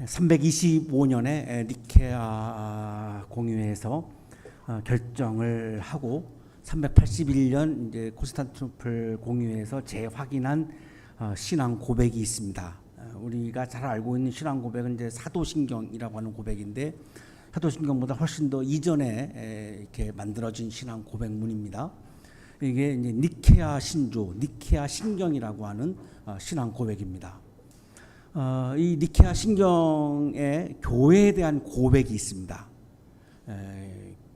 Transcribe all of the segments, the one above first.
325년에 니케아 공의회에서 결정을 하고 381년 이제 콘스탄티노플 공의회에서 재확인한 신앙 고백이 있습니다. 우리가 잘 알고 있는 신앙 고백은 이제 사도신경이라고 하는 고백인데, 사도신경보다 훨씬 더 이전에 이렇게 만들어진 신앙 고백문입니다. 이게 이제 니케아 신조, 니케아 신경이라고 하는 신앙 고백입니다. 이 니케아 신경에 교회에 대한 고백이 있습니다.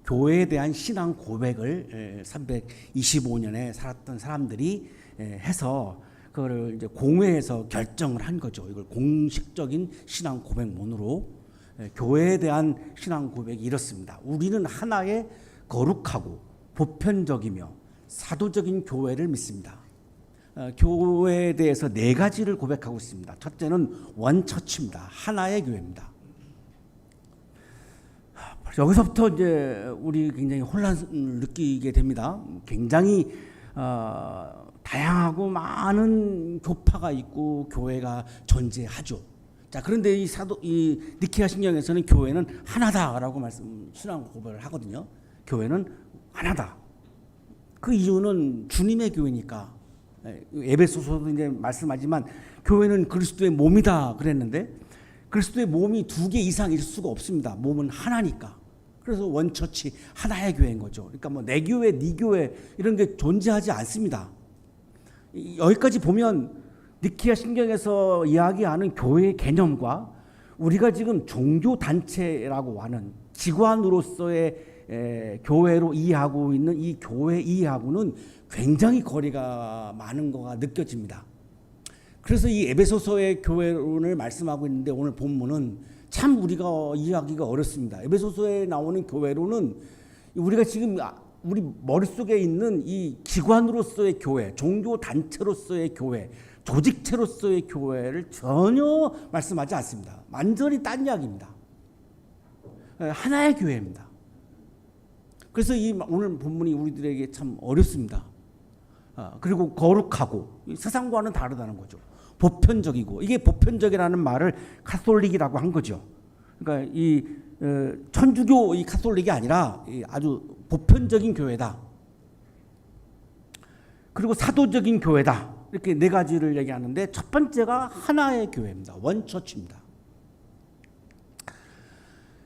교회에 대한 신앙 고백을 325년에 살았던 사람들이 해서 그거를 이제 공회에서 결정을 한 거죠. 이걸 공식적인 신앙 고백문으로 교회에 대한 신앙 고백이 이렇습니다. 우리는 하나의 거룩하고 보편적이며 사도적인 교회를 믿습니다. 교회에 대해서 네 가지를 고백하고 있습니다. 첫째는 원처치입니다. 하나의 교회입니다. 여기서부터 이제 우리 굉장히 혼란을 느끼게 됩니다. 굉장히 다양하고 많은 교파가 있고 교회가 존재하죠. 자, 그런데 이 니케아 신경에서는 교회는 하나다라고 신앙 고백을 하거든요. 교회는 하나다. 그 이유는 주님의 교회니까. 에베소서도 이제 말씀하지만 교회는 그리스도의 몸이다 그랬는데, 그리스도의 몸이 두 개 이상일 수가 없습니다. 몸은 하나니까. 그래서 원처치, 하나의 교회인 거죠. 그러니까 뭐 내 교회, 네 교회 이런 게 존재하지 않습니다. 여기까지 보면 니케아 신경에서 이야기하는 교회의 개념과 우리가 지금 종교 단체라고 하는 기관으로서의 교회로 이해하고 있는 이 교회 이해하고는 굉장히 거리가 많은 거가 느껴집니다. 그래서 이 에베소서의 교회론을 말씀하고 있는데, 오늘 본문은 참 우리가 이해하기가 어렵습니다. 에베소서에 나오는 교회론은 우리가 지금 우리 머릿속에 있는 이 기관으로서의 교회, 종교 단체로서의 교회, 조직체로서의 교회를 전혀 말씀하지 않습니다. 완전히 딴 이야기입니다. 하나의 교회입니다. 그래서 오늘 본문이 우리들에게 참 어렵습니다. 그리고 거룩하고 세상과는 다르다는 거죠. 보편적이고, 이게 보편적이라는 말을 카톨릭이라고 한 거죠. 그러니까 이 천주교 이 카톨릭이 아니라 아주 보편적인 교회다. 그리고 사도적인 교회다. 이렇게 네 가지를 얘기하는데, 첫 번째가 하나의 교회입니다. 원처치입니다.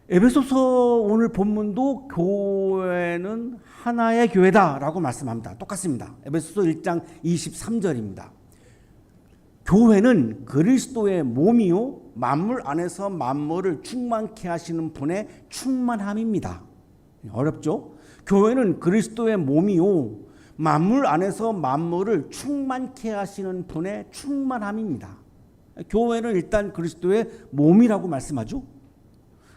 에베소서 오늘 본문도 교회는 하나의 교회다라고 말씀합니다. 똑같습니다. 에베소서 1장 23절입니다. 교회는 그리스도의 몸이요 만물 안에서 만물을 충만케 하시는 분의 충만함입니다. 어렵죠? 교회는 그리스도의 몸이요 만물 안에서 만물을 충만케 하시는 분의 충만함입니다. 교회는 일단 그리스도의 몸이라고 말씀하죠.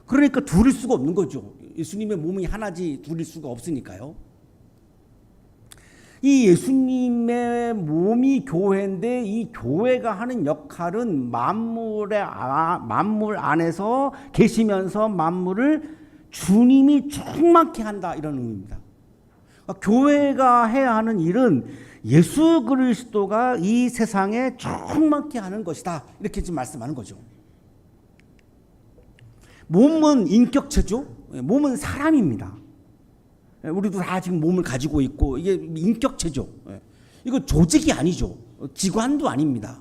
그러니까 둘일 수가 없는 거죠. 예수님의 몸이 하나지 둘일 수가 없으니까요. 이 예수님의 몸이 교회인데, 이 교회가 하는 역할은 만물 안에서 계시면서 만물을 주님이 충만케 한다, 이런 의미입니다. 그러니까 교회가 해야 하는 일은 예수 그리스도가 이 세상에 충만케 하는 것이다, 이렇게 지금 말씀하는 거죠. 몸은 인격체죠. 몸은 사람입니다. 우리도 다 지금 몸을 가지고 있고, 이게 인격체죠. 이거 조직이 아니죠. 기관도 아닙니다.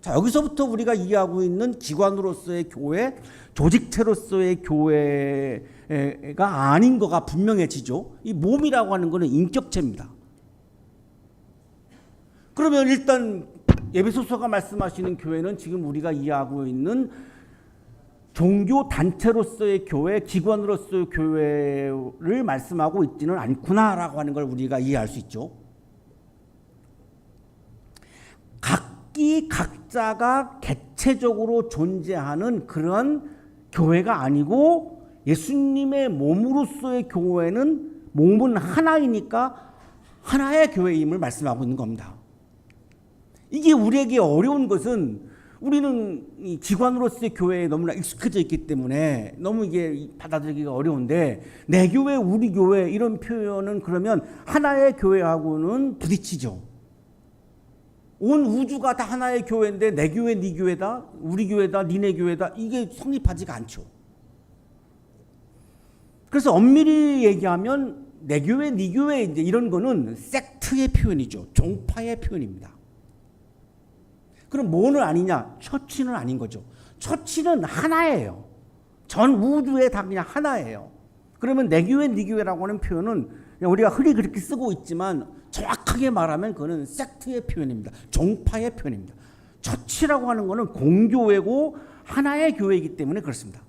자, 여기서부터 우리가 이해하고 있는 기관으로서의 교회, 조직체로서의 교회가 아닌 거가 분명해지죠. 이 몸이라고 하는 거는 인격체입니다. 그러면 일단 에베소서가 말씀하시는 교회는 지금 우리가 이해하고 있는 종교 단체로서의 교회, 기관으로서의 교회를 말씀하고 있지는 않구나라고 하는 걸 우리가 이해할 수 있죠. 각자가 개체적으로 존재하는 그런 교회가 아니고, 예수님의 몸으로서의 교회는 몸은 하나이니까 하나의 교회임을 말씀하고 있는 겁니다. 이게 우리에게 어려운 것은, 우리는 이 기관으로서의 교회에 너무나 익숙해져 있기 때문에 너무 이게 받아들이기가 어려운데, 내 교회, 우리 교회 이런 표현은 그러면 하나의 교회하고는 부딪히죠. 온 우주가 다 하나의 교회인데 내 교회, 네 교회다, 우리 교회다, 니네 교회다, 이게 성립하지가 않죠. 그래서 엄밀히 얘기하면 내 교회, 네 교회 이제 이런 거는 섹트의 표현이죠. 종파의 표현입니다. 그럼 뭐는 아니냐? 처치는 아닌 거죠. 처치는 하나예요. 전 우주에 다 그냥 하나예요. 그러면 내 교회, 네 교회라고 하는 표현은 우리가 흔히 그렇게 쓰고 있지만 정확하게 말하면 그거는 섹트의 표현입니다. 종파의 표현입니다. 처치라고 하는 거는 공교회고 하나의 교회이기 때문에 그렇습니다.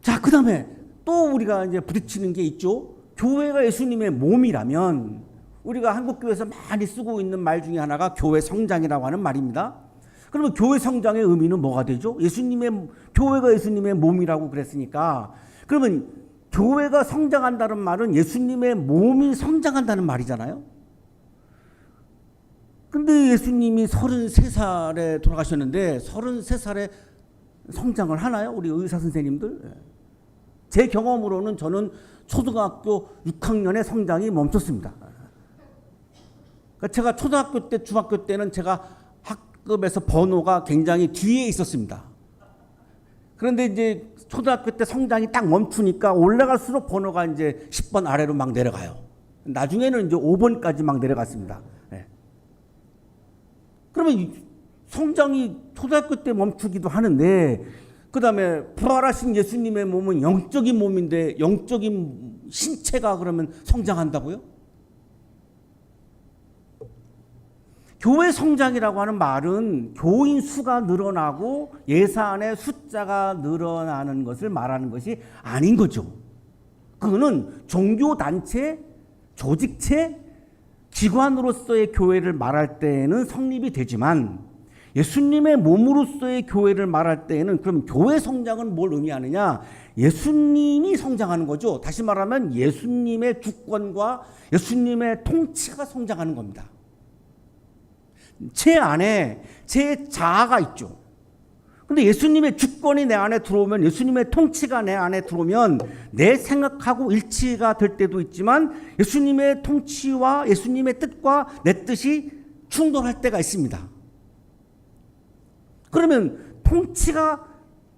자, 그 다음에 또 우리가 이제 부딪히는 게 있죠. 교회가 예수님의 몸이라면 우리가 한국교회에서 많이 쓰고 있는 말 중에 하나가 교회 성장이라고 하는 말입니다. 그러면 교회 성장의 의미는 뭐가 되죠? 교회가 예수님의 몸이라고 그랬으니까 그러면 교회가 성장한다는 말은 예수님의 몸이 성장한다는 말이잖아요. 근데 예수님이 33살에 돌아가셨는데 33살에 성장을 하나요? 우리 의사 선생님들? 제 경험으로는 저는 초등학교 6학년의 성장이 멈췄습니다. 그러니까 제가 초등학교 때, 중학교 때는 제가 학급에서 번호가 굉장히 뒤에 있었습니다. 그런데 이제 초등학교 때 성장이 딱 멈추니까 올라갈수록 번호가 이제 10번 아래로 막 내려가요. 나중에는 이제 5번까지 막 내려갔습니다. 네. 그러면 성장이 초등학교 때 멈추기도 하는데 그 다음에 부활하신 예수님의 몸은 영적인 몸인데 영적인 신체가 그러면 성장한다고요? 교회 성장이라고 하는 말은 교인 수가 늘어나고 예산의 숫자가 늘어나는 것을 말하는 것이 아닌 거죠. 그거는 종교단체, 조직체, 기관으로서의 교회를 말할 때에는 성립이 되지만 예수님의 몸으로서의 교회를 말할 때에는 그럼 교회 성장은 뭘 의미하느냐? 예수님이 성장하는 거죠. 다시 말하면 예수님의 주권과 예수님의 통치가 성장하는 겁니다. 제 안에 제 자아가 있죠. 근데 예수님의 주권이 내 안에 들어오면 예수님의 통치가 내 안에 들어오면 내 생각하고 일치가 될 때도 있지만 예수님의 통치와 예수님의 뜻과 내 뜻이 충돌할 때가 있습니다. 그러면 통치가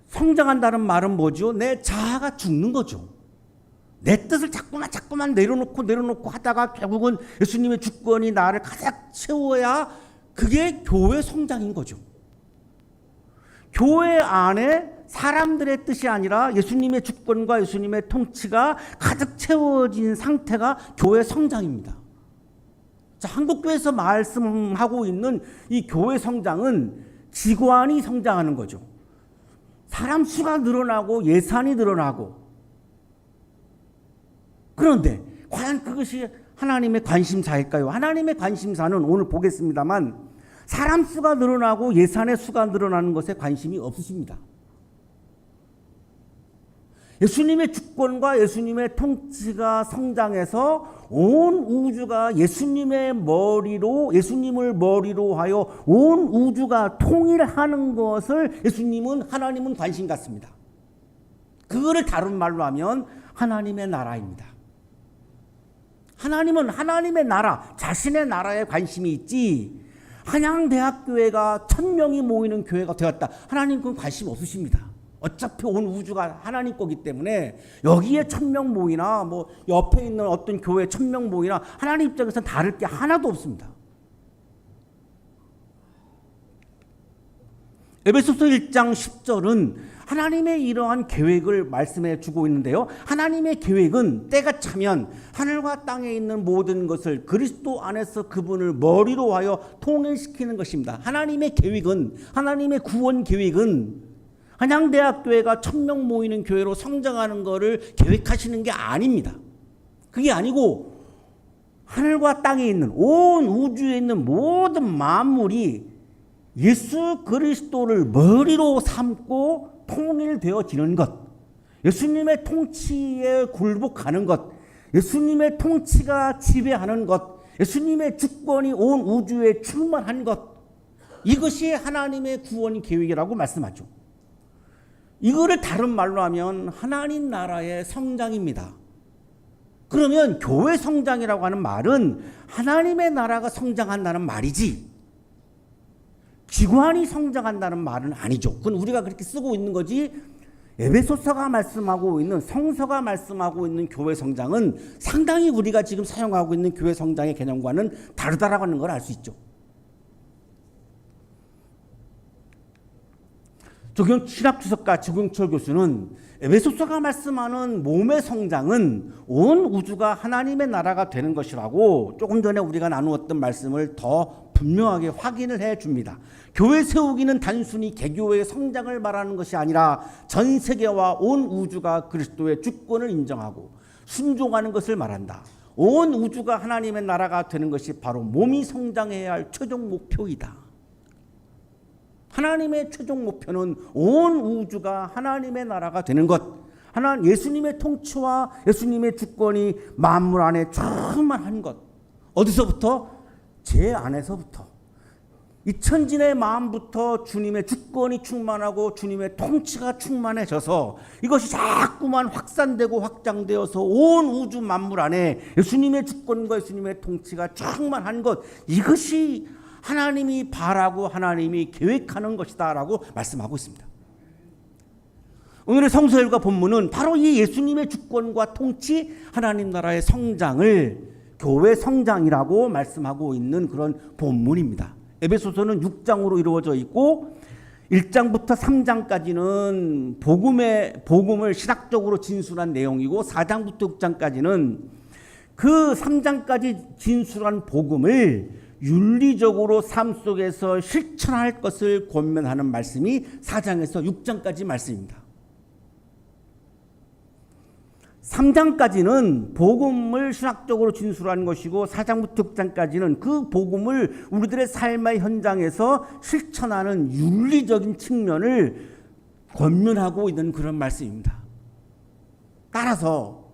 성장한다는 말은 뭐죠? 내 자아가 죽는 거죠. 내 뜻을 자꾸만 내려놓고 하다가 결국은 예수님의 주권이 나를 가득 채워야 그게 교회 성장인 거죠. 교회 안에 사람들의 뜻이 아니라 예수님의 주권과 예수님의 통치가 가득 채워진 상태가 교회 성장입니다. 자, 한국교회에서 말씀하고 있는 이 교회 성장은 기관이 성장하는 거죠. 사람 수가 늘어나고 예산이 늘어나고. 그런데 과연 그것이 하나님의 관심사일까요? 하나님의 관심사는 오늘 보겠습니다만 사람 수가 늘어나고 예산의 수가 늘어나는 것에 관심이 없으십니다. 예수님의 주권과 예수님의 통치가 성장해서 온 우주가 예수님을 머리로 하여 온 우주가 통일하는 것을 하나님은 관심 갖습니다. 그거를 다른 말로 하면 하나님의 나라입니다. 하나님은 하나님의 나라, 자신의 나라에 관심이 있지 한양대학교회가 1000명이 모이는 교회가 되었다. 하나님 그건 관심 없으십니다. 어차피 온 우주가 하나님 거기 때문에 여기에 1000명 모이나 뭐 옆에 있는 어떤 교회에 1000명 모이나 하나님 입장에서는 다를 게 하나도 없습니다. 에베소서 1장 10절은 하나님의 이러한 계획을 말씀해 주고 있는데요. 하나님의 계획은 때가 차면 하늘과 땅에 있는 모든 것을 그리스도 안에서 그분을 머리로 하여 통일시키는 것입니다. 하나님의 계획은, 하나님의 구원 계획은 한양대학교회가 1000명 모이는 교회로 성장하는 것을 계획하시는 게 아닙니다. 그게 아니고 하늘과 땅에 있는 온 우주에 있는 모든 만물이 예수 그리스도를 머리로 삼고 통일되어지는 것, 예수님의 통치에 굴복하는 것, 예수님의 통치가 지배하는 것, 예수님의 주권이 온 우주에 충만한 것, 이것이 하나님의 구원 계획이라고 말씀하죠. 이거를 다른 말로 하면 하나님 나라의 성장입니다. 그러면 교회 성장이라고 하는 말은 하나님의 나라가 성장한다는 말이지 기관이 성장한다는 말은 아니죠. 그건 우리가 그렇게 쓰고 있는 거지 에베소서가 말씀하고 있는 성서가 말씀하고 있는 교회 성장은 상당히 우리가 지금 사용하고 있는 교회 성장의 개념과는 다르다라고 하는 걸 알 수 있죠. 조경 신학주석가 지궁철 교수는 에베소서가 말씀하는 몸의 성장은 온 우주가 하나님의 나라가 되는 것이라고 조금 전에 우리가 나누었던 말씀을 더 분명하게 확인을 해 줍니다. 교회 세우기는 단순히 개교회의 성장을 말하는 것이 아니라 전 세계와 온 우주가 그리스도의 주권을 인정하고 순종하는 것을 말한다. 온 우주가 하나님의 나라가 되는 것이 바로 몸이 성장해야 할 최종 목표이다. 하나님의 최종 목표는 온 우주가 하나님의 나라가 되는 것. 예수님의 통치와 예수님의 주권이 만물 안에 충만한 것. 어디서부터? 제 안에서부터. 이 천진의 마음부터 주님의 주권이 충만하고 주님의 통치가 충만해져서 이것이 자꾸만 확산되고 확장되어서 온 우주 만물 안에 예수님의 주권과 예수님의 통치가 충만한 것. 이것이 하나님이 바라고 하나님이 계획하는 것이다 라고 말씀하고 있습니다. 오늘의 성서일과 본문은 바로 이 예수님의 주권과 통치 하나님 나라의 성장을 교회 성장이라고 말씀하고 있는 그런 본문입니다. 에베소서는 6장으로 이루어져 있고 1장부터 3장까지는 복음을 신학적으로 진술한 내용이고 4장부터 6장까지는 그 3장까지 진술한 복음을 윤리적으로 삶 속에서 실천할 것을 권면하는 말씀이 4장에서 6장까지 말씀입니다. 3장까지는 복음을 신학적으로 진술하는 것이고 4장부터 6장까지는 그 복음을 우리들의 삶의 현장에서 실천하는 윤리적인 측면을 권면하고 있는 그런 말씀입니다. 따라서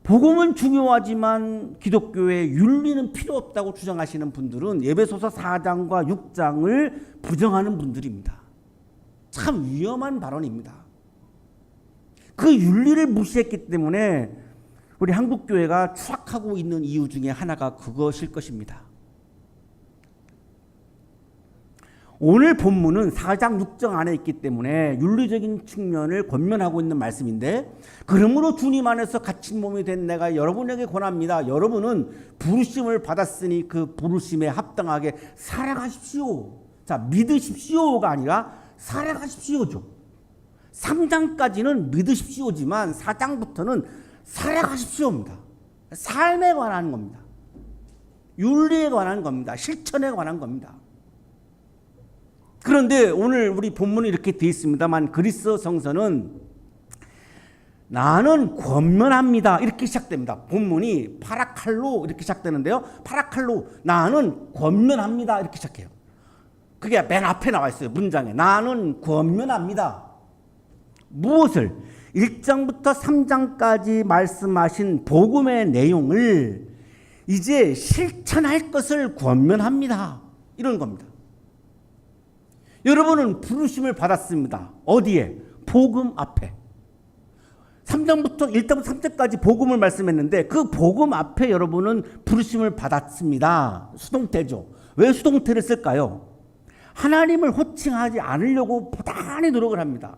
복음은 중요하지만 기독교의 윤리는 필요 없다고 주장하시는 분들은 에베소서 4장과 6장을 부정하는 분들입니다. 참 위험한 발언입니다. 그 윤리를 무시했기 때문에 우리 한국교회가 추락하고 있는 이유 중에 하나가 그것일 것입니다. 오늘 본문은 4장 6장 안에 있기 때문에 윤리적인 측면을 권면하고 있는 말씀인데 그러므로 주님 안에서 갇힌 몸이 된 내가 여러분에게 권합니다. 여러분은 부르심을 받았으니 그 부르심에 합당하게 살아가십시오. 자, 믿으십시오가 아니라 살아가십시오죠. 3장까지는 믿으십시오지만 4장부터는 살아가십시오입니다. 삶에 관한 겁니다. 윤리에 관한 겁니다. 실천에 관한 겁니다. 그런데 오늘 우리 본문이 이렇게 되어 있습니다만 그리스 성서는 나는 권면합니다 이렇게 시작됩니다. 본문이 파라칼로 이렇게 시작되는데요. 파라칼로 나는 권면합니다 이렇게 시작해요. 그게 맨 앞에 나와 있어요. 문장에 나는 권면합니다. 무엇을? 1장부터 3장까지 말씀하신 복음의 내용을 이제 실천할 것을 권면합니다 이런 겁니다. 여러분은 부르심을 받았습니다. 어디에? 복음 앞에. 3장부터 1장부터 3장까지 복음을 말씀했는데 그 복음 앞에 여러분은 부르심을 받았습니다. 수동태죠. 왜 수동태를 쓸까요? 하나님을 호칭하지 않으려고 부단히 노력을 합니다.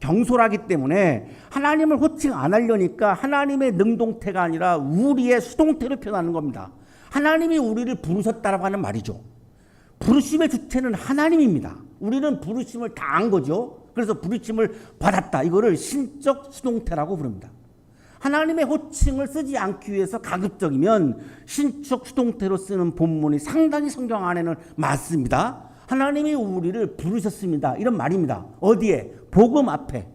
경솔하기 때문에 하나님을 호칭 안 하려니까 하나님의 능동태가 아니라 우리의 수동태로 표현하는 겁니다. 하나님이 우리를 부르셨다라고 하는 말이죠. 부르심의 주체는 하나님입니다. 우리는 부르심을 당한 거죠. 그래서 부르심을 받았다. 이거를 신적 수동태라고 부릅니다. 하나님의 호칭을 쓰지 않기 위해서 가급적이면 신적 수동태로 쓰는 본문이 상당히 성경 안에는 많습니다. 하나님이 우리를 부르셨습니다. 이런 말입니다. 어디에? 복음 앞에.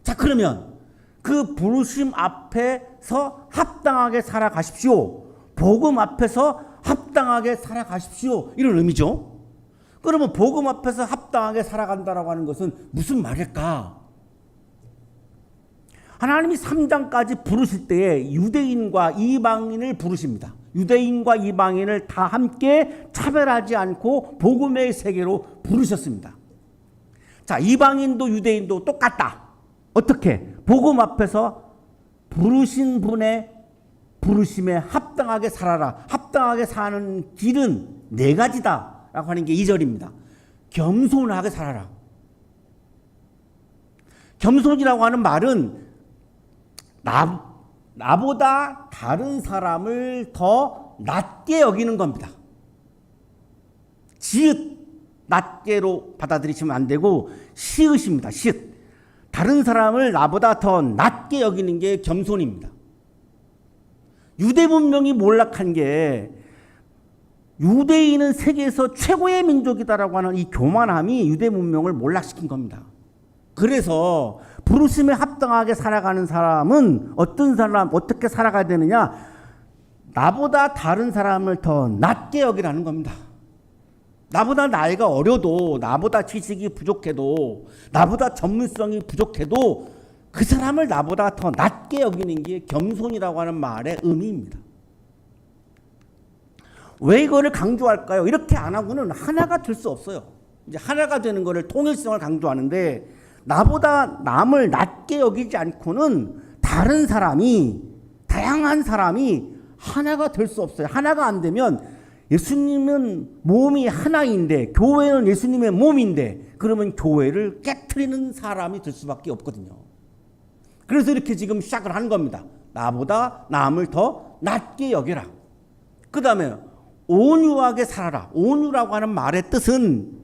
자, 그러면 그 부르심 앞에서 합당하게 살아가십시오. 복음 앞에서 합당하게 살아가십시오. 이런 의미죠. 그러면 복음 앞에서 합당하게 살아간다라고 하는 것은 무슨 말일까? 하나님이 3장까지 부르실 때에 유대인과 이방인을 부르십니다. 유대인과 이방인을 다 함께 차별하지 않고 복음의 세계로 부르셨습니다. 자, 이방인도 유대인도 똑같다. 어떻게? 복음 앞에서 부르신 분의 부르심에 합당하게 살아라. 합당하게 사는 길은 네 가지다 라고 하는 게 2절입니다. 겸손하게 살아라. 겸손이라고 하는 말은 나보다 다른 사람을 더 낮게 여기는 겁니다. 지읒, 낮게로 받아들이시면 안 되고 시읒입니다. 시읒. 다른 사람을 나보다 더 낮게 여기는 게 겸손입니다. 유대 문명이 몰락한 게 유대인은 세계에서 최고의 민족이다라고 하는 이 교만함이 유대 문명을 몰락시킨 겁니다. 그래서 부르심에 합당하게 살아가는 사람은 어떤 사람, 어떻게 살아가야 되느냐? 나보다 다른 사람을 더 낮게 여기라는 겁니다. 나보다 나이가 어려도, 나보다 지식이 부족해도, 나보다 전문성이 부족해도 그 사람을 나보다 더 낮게 여기는 게 겸손이라고 하는 말의 의미입니다. 왜 이거를 강조할까요? 이렇게 안 하고는 하나가 될 수 없어요. 이제 하나가 되는 거를 통일성을 강조하는데, 나보다 남을 낮게 여기지 않고는 다른 사람이, 다양한 사람이 하나가 될 수 없어요. 하나가 안 되면 예수님은 몸이 하나인데, 교회는 예수님의 몸인데, 그러면 교회를 깨트리는 사람이 될 수밖에 없거든요. 그래서 이렇게 지금 시작을 한 겁니다. 나보다 남을 더 낮게 여겨라. 그 다음에 온유하게 살아라. 온유라고 하는 말의 뜻은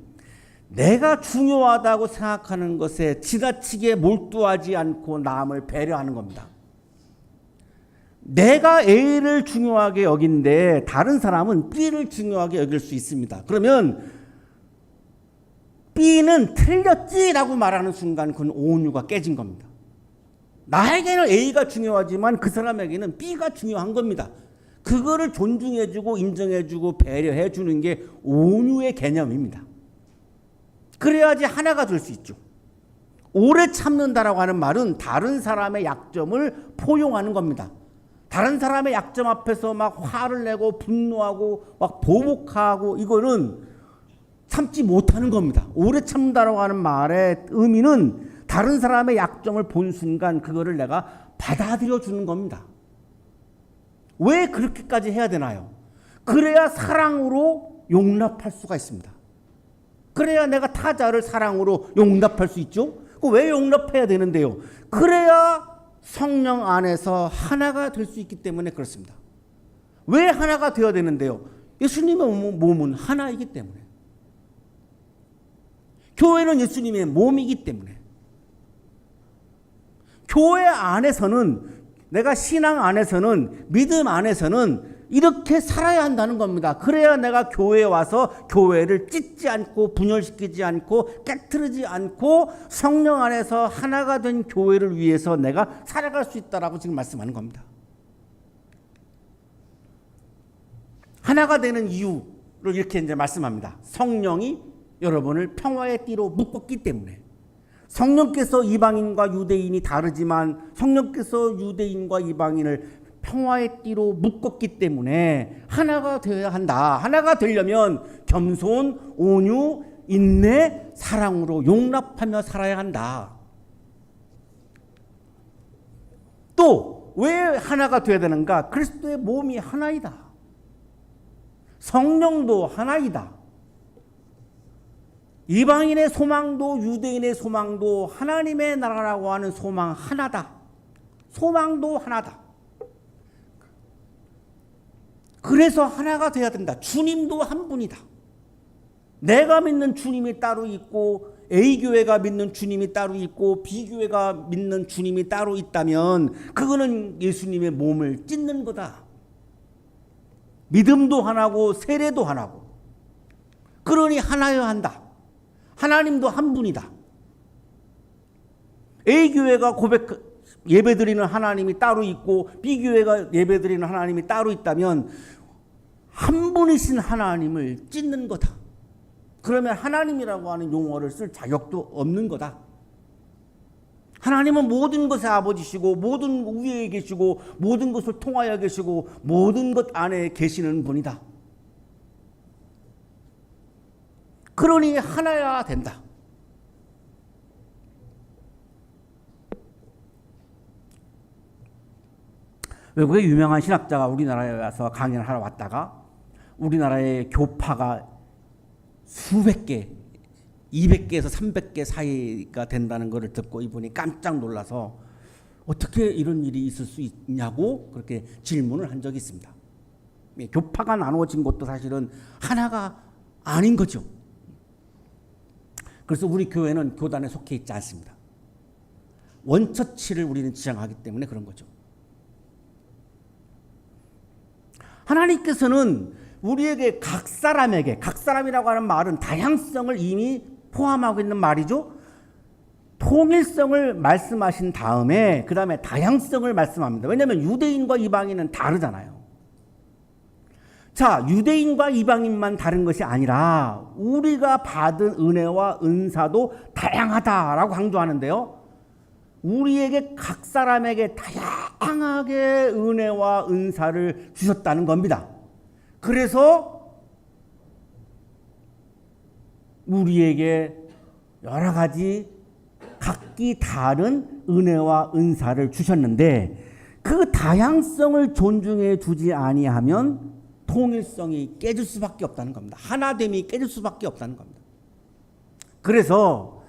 내가 중요하다고 생각하는 것에 지나치게 몰두하지 않고 남을 배려하는 겁니다. 내가 A를 중요하게 여긴데 다른 사람은 B를 중요하게 여길 수 있습니다. 그러면 B는 틀렸지라고 말하는 순간 그건 온유가 깨진 겁니다. 나에게는 A가 중요하지만 그 사람에게는 B가 중요한 겁니다. 그거를 존중해주고 인정해주고 배려해주는 게 온유의 개념입니다. 그래야지 하나가 될 수 있죠. 오래 참는다라고 하는 말은 다른 사람의 약점을 포용하는 겁니다. 다른 사람의 약점 앞에서 막 화를 내고 분노하고 막 보복하고 이거는 참지 못하는 겁니다. 오래 참는다라고 하는 말의 의미는 다른 사람의 약점을 본 순간 그거를 내가 받아들여 주는 겁니다. 왜 그렇게까지 해야 되나요? 그래야 사랑으로 용납할 수가 있습니다. 그래야 내가 타자를 사랑으로 용납할 수 있죠. 왜 용납해야 되는데요? 그래야 성령 안에서 하나가 될 수 있기 때문에 그렇습니다. 왜 하나가 되어야 되는데요? 예수님의 몸은 하나이기 때문에. 교회는 예수님의 몸이기 때문에. 교회 안에서는, 내가 신앙 안에서는, 믿음 안에서는 이렇게 살아야 한다는 겁니다. 그래야 내가 교회에 와서 교회를 찢지 않고 분열시키지 않고 깨트리지 않고 성령 안에서 하나가 된 교회를 위해서 내가 살아갈 수 있다라고 지금 말씀하는 겁니다. 하나가 되는 이유를 이렇게 이제 말씀합니다. 성령이 여러분을 평화의 띠로 묶었기 때문에. 성령께서 이방인과 유대인이 다르지만 성령께서 유대인과 이방인을 평화의 띠로 묶었기 때문에 하나가 되어야 한다. 하나가 되려면 겸손, 온유, 인내, 사랑으로 용납하며 살아야 한다. 또 왜 하나가 되어야 되는가? 그리스도의 몸이 하나이다. 성령도 하나이다. 이방인의 소망도 유대인의 소망도 하나님의 나라라고 하는 소망 하나다. 소망도 하나다. 그래서 하나가 돼야 된다. 주님도 한 분이다. 내가 믿는 주님이 따로 있고 A교회가 믿는 주님이 따로 있고 B교회가 믿는 주님이 따로 있다면 그거는 예수님의 몸을 찢는 거다. 믿음도 하나고 세례도 하나고. 그러니 하나여야 한다. 하나님도 한 분이다. A교회가 예배드리는 하나님이 따로 있고 B교회가 예배드리는 하나님이 따로 있다면 한 분이신 하나님을 찢는 거다. 그러면 하나님이라고 하는 용어를 쓸 자격도 없는 거다. 하나님은 모든 것의 아버지시고 모든 위에 계시고 모든 것을 통하여 계시고 모든 것 안에 계시는 분이다. 그러니 하나여야 된다. 외국의 유명한 신학자가 우리나라에 와서 강연을 하러 왔다가 우리나라의 교파가 수백 개, 200개에서 300개 사이가 된다는 것을 듣고 이분이 깜짝 놀라서 어떻게 이런 일이 있을 수 있냐고 그렇게 질문을 한 적이 있습니다. 교파가 나누어진 것도 사실은 하나가 아닌 거죠. 그래서 우리 교회는 교단에 속해 있지 않습니다. 원처치를 우리는 지향하기 때문에 그런 거죠. 하나님께서는 우리에게 각 사람이라고 하는 말은 다양성을 이미 포함하고 있는 말이죠. 통일성을 말씀하신 다음에 그 다음에 다양성을 말씀합니다. 왜냐하면 유대인과 이방인은 다르잖아요. 자, 유대인과 이방인만 다른 것이 아니라 우리가 받은 은혜와 은사도 다양하다라고 강조하는데요. 우리에게 각 사람에게 다양하게 은혜와 은사를 주셨다는 겁니다. 그래서 우리에게 여러 가지 각기 다른 은혜와 은사를 주셨는데 그 다양성을 존중해 주지 아니하면 통일성이 깨질 수밖에 없다는 겁니다. 하나됨이 깨질 수밖에 없다는 겁니다. 그래서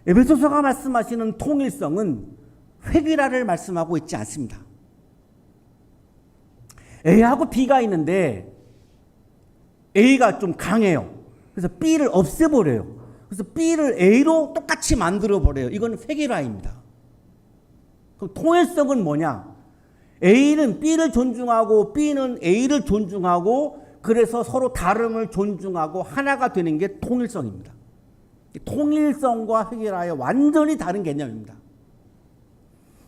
에베소서가 말씀하시는 통일성은 획일화를 말씀하고 있지 않습니다. A하고 B가 있는데 A가 좀 강해요. 그래서 B를 없애버려요. 그래서 B를 A로 똑같이 만들어버려요. 이건 획일화입니다. 그럼 통일성은 뭐냐? A는 B를 존중하고 B는 A를 존중하고 그래서 서로 다름을 존중하고 하나가 되는 게 통일성입니다. 통일성과 획일화의 완전히 다른 개념입니다.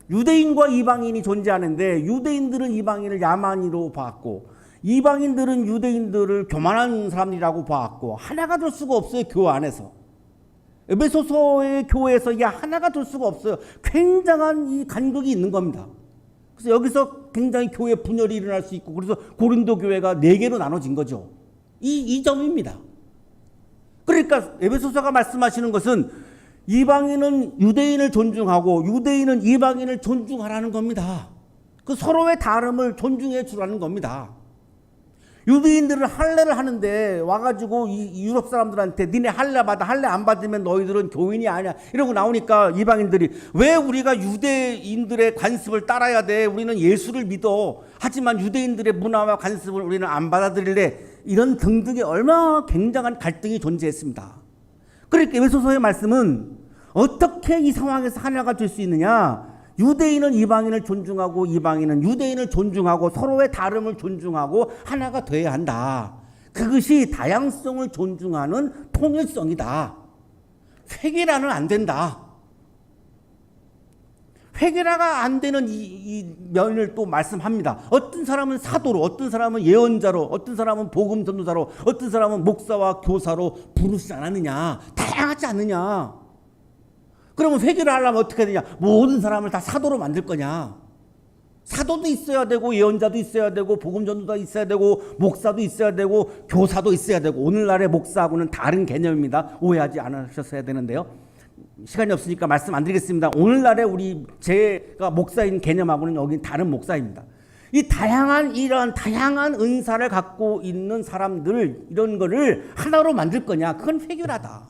유대인과 이방인이 존재하는데 유대인들은 이방인을 야만이로 봤고 이방인들은 유대인들을 교만한 사람이라고 봤고 하나가 될 수가 없어요. 교회 안에서. 에베소서의 교회에서 하나가 될 수가 없어요. 굉장한 이 간극이 있는 겁니다. 그래서 여기서 굉장히 교회 분열이 일어날 수 있고 그래서 고린도 교회가 4개로 나눠진 거죠. 이 점입니다. 그러니까 에베소서가 말씀하시는 것은 이방인은 유대인을 존중하고 유대인은 이방인을 존중하라는 겁니다. 그 서로의 다름을 존중해 주라는 겁니다. 유대인들은 할례를 하는데 와가지고 이 유럽 사람들한테 니네 할례 받아, 할례 안 받으면 너희들은 교인이 아니야 이러고 나오니까 이방인들이 왜 우리가 유대인들의 관습을 따라야 돼? 우리는 예수를 믿어. 하지만 유대인들의 문화와 관습을 우리는 안 받아들일래. 이런 등등의 얼마나 굉장한 갈등이 존재했습니다. 그러니까 에베소서의 말씀은 어떻게 이 상황에서 하나가 될 수 있느냐? 유대인은 이방인을 존중하고 이방인은 유대인을 존중하고 서로의 다름을 존중하고 하나가 돼야 한다. 그것이 다양성을 존중하는 통일성이다. 획일화는 안 된다. 획일화가 안 되는 이 면을 또 말씀합니다. 어떤 사람은 사도로, 어떤 사람은 예언자로, 어떤 사람은 복음 전도자로, 어떤 사람은 목사와 교사로 부르시지 않았느냐. 다양하지 않느냐. 그러면 획일을 하려면 어떻게 되냐? 모든 사람을 다 사도로 만들 거냐? 사도도 있어야 되고 예언자도 있어야 되고 복음 전도도 있어야 되고 목사도 있어야 되고 교사도 있어야 되고 오늘날의 목사하고는 다른 개념입니다. 오해하지 않으셨어야 되는데요. 시간이 없으니까 말씀 안 드리겠습니다. 오늘날의 제가 목사인 개념하고는 여기 다른 목사입니다. 이런 다양한 은사를 갖고 있는 사람들 이런 거를 하나로 만들 거냐? 그건 획일화다.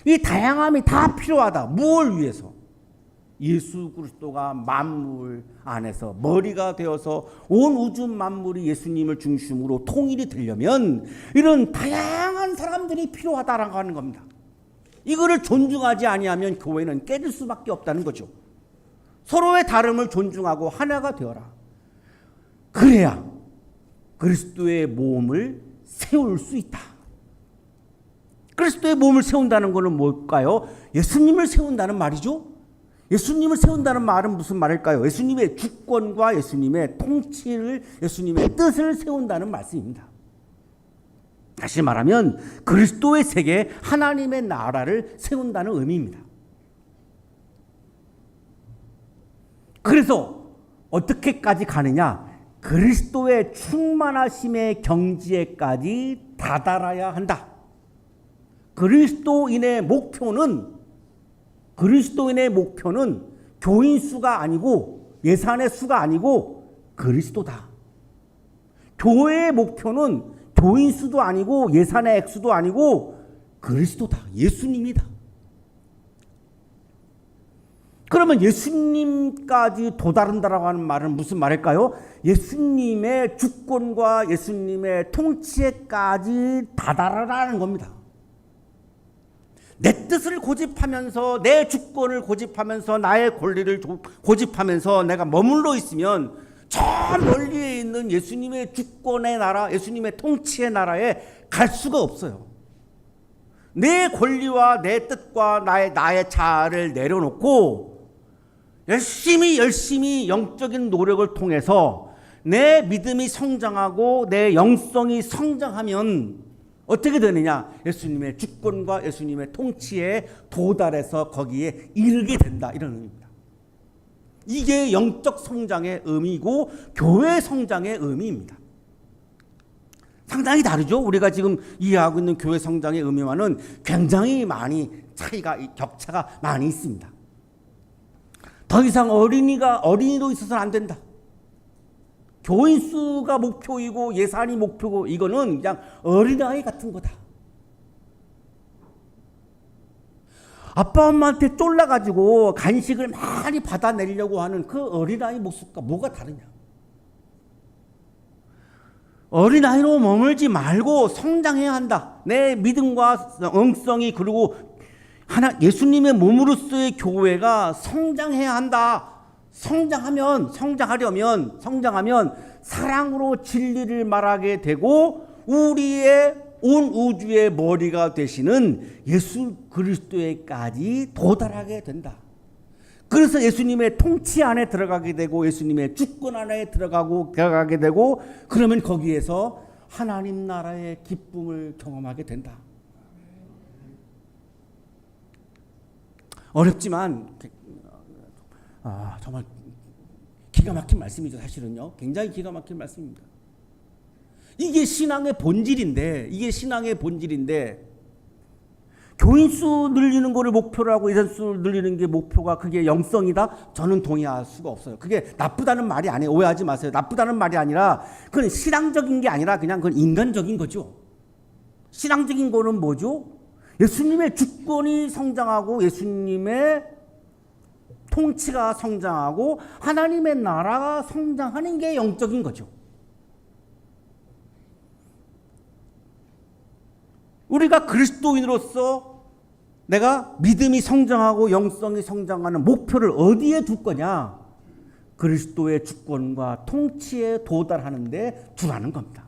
이 다양함이 다 필요하다. 무엇을 위해서? 예수 그리스도가 만물 안에서 머리가 되어서 온 우주 만물이 예수님을 중심으로 통일이 되려면 이런 다양한 사람들이 필요하다라고 하는 겁니다. 이거를 존중하지 아니하면 교회는 깨질 수밖에 없다는 거죠. 서로의 다름을 존중하고 하나가 되어라. 그래야 그리스도의 몸을 세울 수 있다. 그리스도의 몸을 세운다는 것은 뭘까요? 예수님을 세운다는 말이죠. 예수님을 세운다는 말은 무슨 말일까요? 예수님의 주권과 예수님의 통치를, 예수님의 뜻을 세운다는 말씀입니다. 다시 말하면 그리스도의 세계, 하나님의 나라를 세운다는 의미입니다. 그래서 어떻게까지 가느냐? 그리스도의 충만하심의 경지에까지 다다라야 한다. 그리스도인의 목표는 교인 수가 아니고 예산의 수가 아니고 그리스도다. 교회의 목표는 교인 수도 아니고 예산의 액수도 아니고 그리스도다. 예수님이다. 그러면 예수님까지 도다른다라고 하는 말은 무슨 말일까요? 예수님의 주권과 예수님의 통치에까지 다다르라는 겁니다. 내 뜻을 고집하면서 내 주권을 고집하면서 나의 권리를 고집하면서 내가 머물러 있으면 저 멀리에 있는 예수님의 주권의 나라, 예수님의 통치의 나라에 갈 수가 없어요. 내 권리와 내 뜻과 나의 자아를 내려놓고 열심히 영적인 노력을 통해서 내 믿음이 성장하고 내 영성이 성장하면 어떻게 되느냐? 예수님의 주권과 예수님의 통치에 도달해서 거기에 이르게 된다. 이런 의미입니다. 이게 영적 성장의 의미고 교회 성장의 의미입니다. 상당히 다르죠? 우리가 지금 이해하고 있는 교회 성장의 의미와는 굉장히 많이 격차가 많이 있습니다. 더 이상 어린이로 있어서는 안 된다. 교인 수가 목표이고 예산이 목표고 이거는 그냥 어린아이 같은 거다. 아빠 엄마한테 쫄라가지고 간식을 많이 받아내려고 하는 그 어린아이 모습과 뭐가 다르냐. 어린아이로 머물지 말고 성장해야 한다. 내 믿음과 영성이 그리고 예수님의 몸으로서의 교회가 성장해야 한다. 성장하면 사랑으로 진리를 말하게 되고 우리의 온 우주의 머리가 되시는 예수 그리스도에까지 도달하게 된다. 그래서 예수님의 통치 안에 들어가게 되고 예수님의 주권 안에 들어가게 되고 그러면 거기에서 하나님 나라의 기쁨을 경험하게 된다. 어렵지만 정말 기가 막힌 말씀이죠. 사실은요. 굉장히 기가 막힌 말씀입니다. 이게 신앙의 본질인데 교인 수 늘리는 거를 목표로 하고 예산 수 늘리는 게 목표가 그게 영성이다? 저는 동의할 수가 없어요. 그게 나쁘다는 말이 아니에요. 오해하지 마세요. 나쁘다는 말이 아니라 그건 신앙적인 게 아니라 그냥 그건 인간적인 거죠. 신앙적인 거는 뭐죠? 예수님의 주권이 성장하고 예수님의 통치가 성장하고 하나님의 나라가 성장하는 게 영적인 거죠. 우리가 그리스도인으로서 내가 믿음이 성장하고 영성이 성장하는 목표를 어디에 둘 거냐? 그리스도의 주권과 통치에 도달하는 데 두라는 겁니다.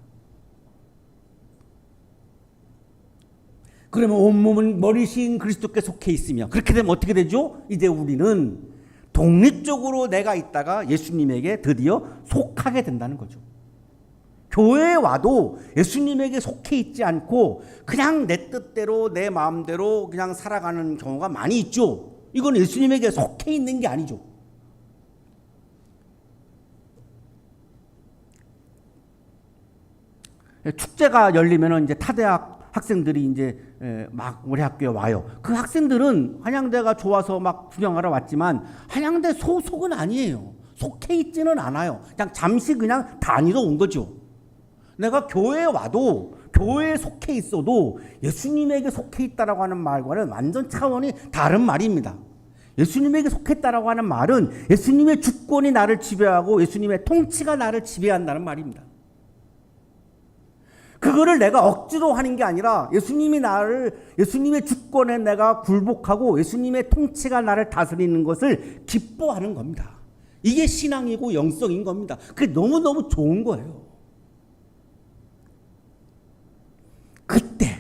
그러면 온몸은 머리신 그리스도께 속해 있으며 그렇게 되면 어떻게 되죠? 이제 우리는 독립적으로 내가 있다가 예수님에게 드디어 속하게 된다는 거죠. 교회에 와도 예수님에게 속해 있지 않고 그냥 내 뜻대로 내 마음대로 그냥 살아가는 경우가 많이 있죠. 이건 예수님에게 속해 있는 게 아니죠. 축제가 열리면 이제 타대학 학생들이 이제 막 우리 학교에 와요. 그 학생들은 한양대가 좋아서 막 구경하러 왔지만 한양대 소속은 아니에요. 속해 있지는 않아요. 그냥 잠시 그냥 다니러 온 거죠. 내가 교회에 와도 교회에 속해 있어도 예수님에게 속해 있다라고 하는 말과는 완전 차원이 다른 말입니다. 예수님에게 속했다라고 하는 말은 예수님의 주권이 나를 지배하고 예수님의 통치가 나를 지배한다는 말입니다. 그거를 내가 억지로 하는 게 아니라 예수님의 주권에 내가 굴복하고 예수님의 통치가 나를 다스리는 것을 기뻐하는 겁니다. 이게 신앙이고 영성인 겁니다. 그게 너무너무 좋은 거예요. 그때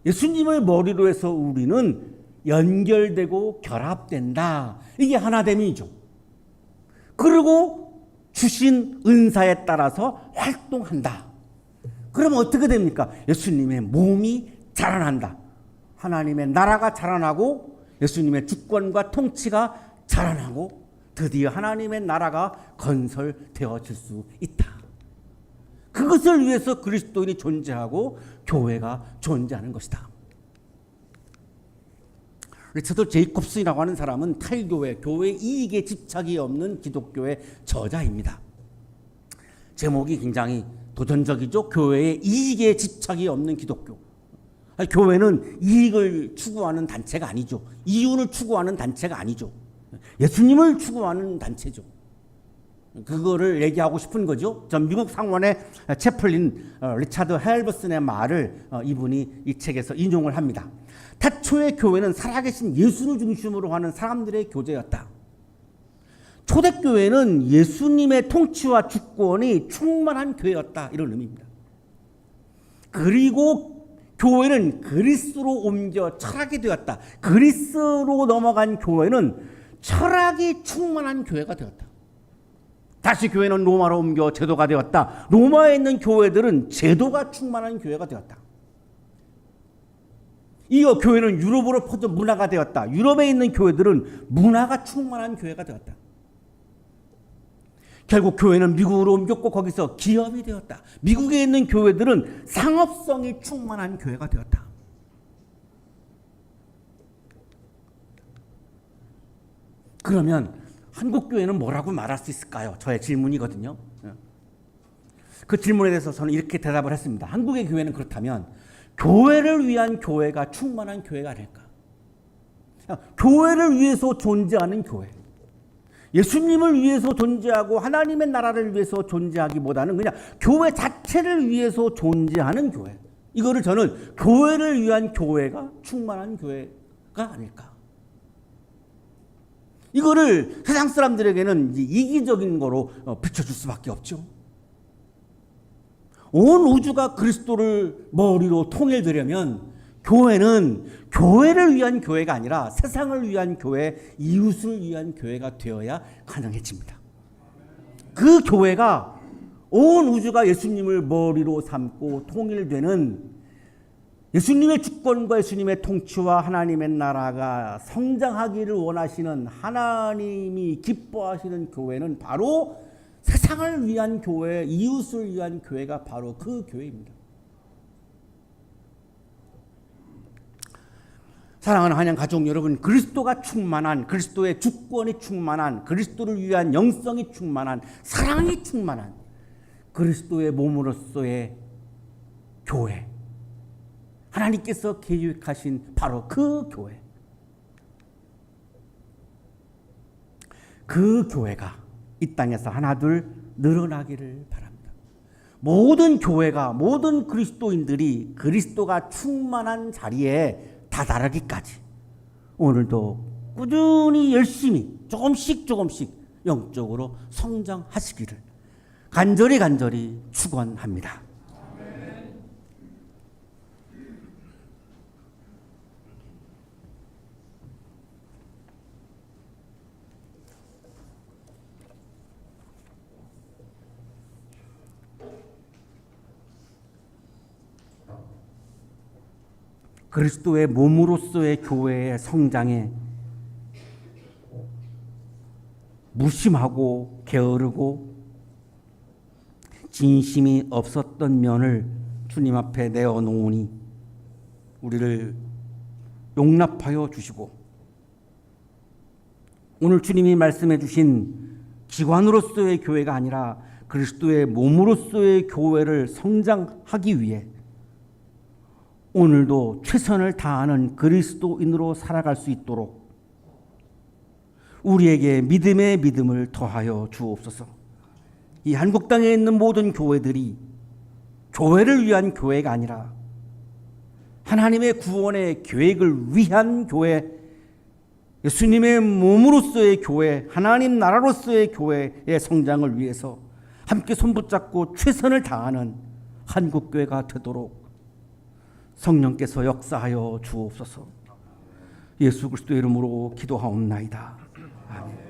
예수님을 머리로 해서 우리는 연결되고 결합된다. 이게 하나됨이죠. 그리고 주신 은사에 따라서 활동한다. 그러면 어떻게 됩니까? 예수님의 몸이 자라난다. 하나님의 나라가 자라나고 예수님의 주권과 통치가 자라나고 드디어 하나님의 나라가 건설되어질 수 있다. 그것을 위해서 그리스도인이 존재하고 교회가 존재하는 것이다. 리처드 제이콥슨이라고 하는 사람은 탈교회, 교회 이익에 집착이 없는 기독교의 저자입니다. 제목이 굉장히 도전적이죠. 교회에 이익에 집착이 없는 기독교. 아니, 교회는 이익을 추구하는 단체가 아니죠. 이윤을 추구하는 단체가 아니죠. 예수님을 추구하는 단체죠. 그거를 얘기하고 싶은 거죠. 전 미국 상원의 채플린 리차드 헬버슨의 말을 이분이 이 책에서 인용을 합니다. 태초의 교회는 살아계신 예수를 중심으로 하는 사람들의 교제였다. 초대교회는 예수님의 통치와 주권이 충만한 교회였다. 이런 의미입니다. 그리고 교회는 그리스도로 옮겨 철학이 되었다. 그리스도로 넘어간 교회는 철학이 충만한 교회가 되었다. 다시 교회는 로마로 옮겨 제도가 되었다. 로마에 있는 교회들은 제도가 충만한 교회가 되었다. 이어 교회는 유럽으로 퍼져 문화가 되었다. 유럽에 있는 교회들은 문화가 충만한 교회가 되었다. 결국 교회는 미국으로 옮겼고 거기서 기업이 되었다. 미국에 있는 교회들은 상업성이 충만한 교회가 되었다. 그러면 한국 교회는 뭐라고 말할 수 있을까요? 저의 질문이거든요. 그 질문에 대해서 저는 이렇게 대답을 했습니다. 한국의 교회는 그렇다면 교회를 위한 교회가 충만한 교회가 아닐까? 교회를 위해서 존재하는 교회. 예수님을 위해서 존재하고 하나님의 나라를 위해서 존재하기보다는 그냥 교회 자체를 위해서 존재하는 교회. 이거를 저는 교회를 위한 교회가 충만한 교회가 아닐까. 이거를 세상 사람들에게는 이기적인 거로 비춰줄 수밖에 없죠. 온 우주가 그리스도를 머리로 통일되려면 교회는 교회를 위한 교회가 아니라 세상을 위한 교회, 이웃을 위한 교회가 되어야 가능해집니다. 그 교회가 온 우주가 예수님을 머리로 삼고 통일되는 예수님의 주권과 예수님의 통치와 하나님의 나라가 성장하기를 원하시는 하나님이 기뻐하시는 교회는 바로 세상을 위한 교회, 이웃을 위한 교회가 바로 그 교회입니다. 사랑하는 한양 가족 여러분, 그리스도가 충만한, 그리스도의 주권이 충만한, 그리스도를 위한 영성이 충만한, 사랑이 충만한 그리스도의 몸으로서의 교회, 하나님께서 계획하신 바로 그 교회, 그 교회가 이 땅에서 하나둘 늘어나기를 바랍니다. 모든 교회가, 모든 그리스도인들이 그리스도가 충만한 자리에 다다르기까지 오늘도 꾸준히 열심히 조금씩 영적으로 성장하시기를 간절히 축원합니다. 그리스도의 몸으로서의 교회의 성장에 무심하고 게으르고 진심이 없었던 면을 주님 앞에 내어놓으니 우리를 용납하여 주시고 오늘 주님이 말씀해 주신 기관으로서의 교회가 아니라 그리스도의 몸으로서의 교회를 성장하기 위해 오늘도 최선을 다하는 그리스도인으로 살아갈 수 있도록 우리에게 믿음의 믿음을 더하여 주옵소서. 이 한국 땅에 있는 모든 교회들이 교회를 위한 교회가 아니라 하나님의 구원의 계획을 위한 교회, 예수님의 몸으로서의 교회, 하나님 나라로서의 교회의 성장을 위해서 함께 손붙잡고 최선을 다하는 한국교회가 되도록 성령께서 역사하여 주옵소서. 예수 그리스도의 이름으로 기도하옵나이다. 아멘.